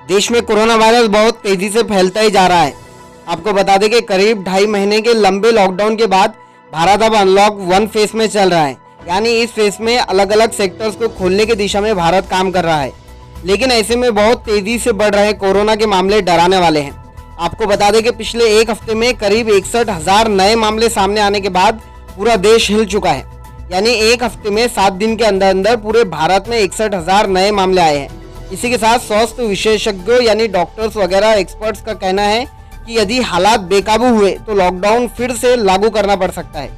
देश में corona virus बहुत तेजी से फैलता ही जा रहा है। आपको बता दें कि करीब 2.5 महीने के लंबे लॉकडाउन के बाद भारत अब अनलॉक 1 फेज में चल रहा है। यानी इस फेज में अलग अलग सेक्टर्स को खोलने की दिशा में भारत काम कर रहा है। लेकिन ऐसे में बहुत तेजी से बढ़ रहे कोरोना के मामले डराने वाले हैं। आपको बता दें कि पिछले एक हफ्ते में करीब 61,000 नए मामले सामने आने के बाद पूरा देश हिल चुका है। यानी एक हफ्ते में 7 दिन के अंदर अंदर पूरे भारत में 61,000 नए मामले आए हैं। इसी के साथ स्वास्थ्य विशेषज्ञों यानी डॉक्टर्स वगैरह एक्सपर्ट्स का कहना है कि यदि हालात बेकाबू हुए तो लॉकडाउन फिर से लागू करना पड़ सकता है।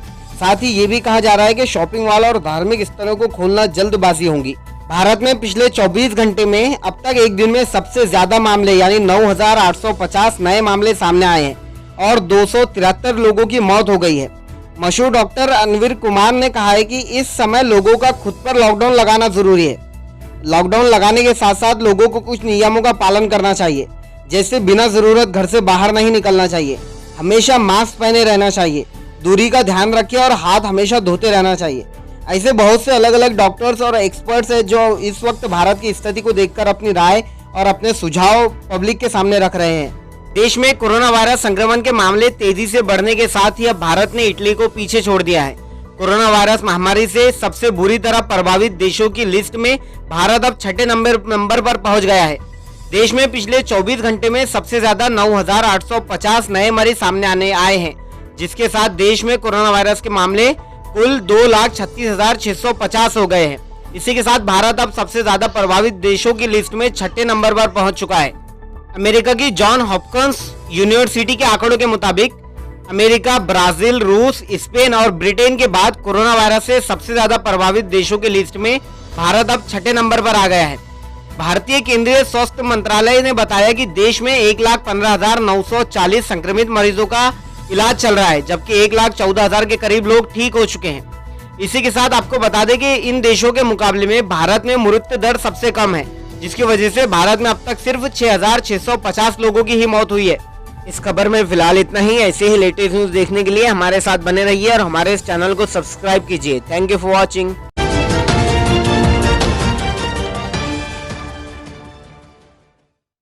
साथ ही ये भी कहा जा रहा है कि शॉपिंग मॉल और धार्मिक स्थलों को खोलना जल्दबाजी होगी। भारत में पिछले 24 घंटे में अब तक एक दिन में सबसे ज्यादा मामले यानी 9,850 नए मामले सामने आए हैं और 273 लोगों की मौत हो गई है। मशहूर डॉक्टर अनवीर कुमार ने कहा है कि इस समय लोगों का खुद पर लॉकडाउन लगाना जरूरी है। लॉकडाउन लगाने के साथ साथ लोगों को कुछ नियमों का पालन करना चाहिए, जैसे बिना जरूरत घर से बाहर नहीं निकलना चाहिए, हमेशा मास्क पहने रहना चाहिए, दूरी का ध्यान रखें और हाथ हमेशा धोते रहना चाहिए। ऐसे बहुत से अलग अलग डॉक्टर्स और एक्सपर्ट्स हैं जो इस वक्त भारत की स्थिति को देखकर अपनी राय और अपने सुझाव पब्लिक के सामने रख रहे हैं। देश में कोरोना वायरस संक्रमण के मामले तेजी से बढ़ने के साथ ही अब भारत ने इटली को पीछे छोड़ दिया है। कोरोना वायरस महामारी से सबसे बुरी तरह प्रभावित देशों की लिस्ट में भारत अब 6ठे नंबर पर पहुंच गया है। देश में पिछले 24 घंटे में सबसे ज्यादा 9,850 नए मरीज सामने आए हैं, जिसके साथ देश में कोरोना वायरस के मामले कुल 2,36,650 हो गए हैं। इसी के साथ भारत अब सबसे ज्यादा प्रभावित देशों की लिस्ट में 6ठे नंबर पर पहुंच चुका है। अमेरिका की जॉन हॉपकिंस यूनिवर्सिटी के आंकड़ों के मुताबिक अमेरिका, ब्राजील, रूस, स्पेन और ब्रिटेन के बाद कोरोना वायरस से सबसे ज्यादा प्रभावित देशों की लिस्ट में भारत अब 6ठे नंबर पर आ गया है। भारतीय केंद्रीय स्वास्थ्य मंत्रालय ने बताया कि देश में 1,15,940 संक्रमित मरीजों का इलाज चल रहा है, जबकि 1,14,000 के करीब लोग ठीक हो चुके हैं। इसी के साथ आपको बता दें कि इन देशों के मुकाबले में भारत में मृत्यु दर सबसे कम है, जिसकी वजह से भारत में अब तक सिर्फ 6,650 लोगों की ही मौत हुई है। इस खबर में फिलहाल इतना ही। ऐसे ही लेटेस्ट न्यूज देखने के लिए हमारे साथ बने रहिए और हमारे इस चैनल को सब्सक्राइब कीजिए। Thank you for watching.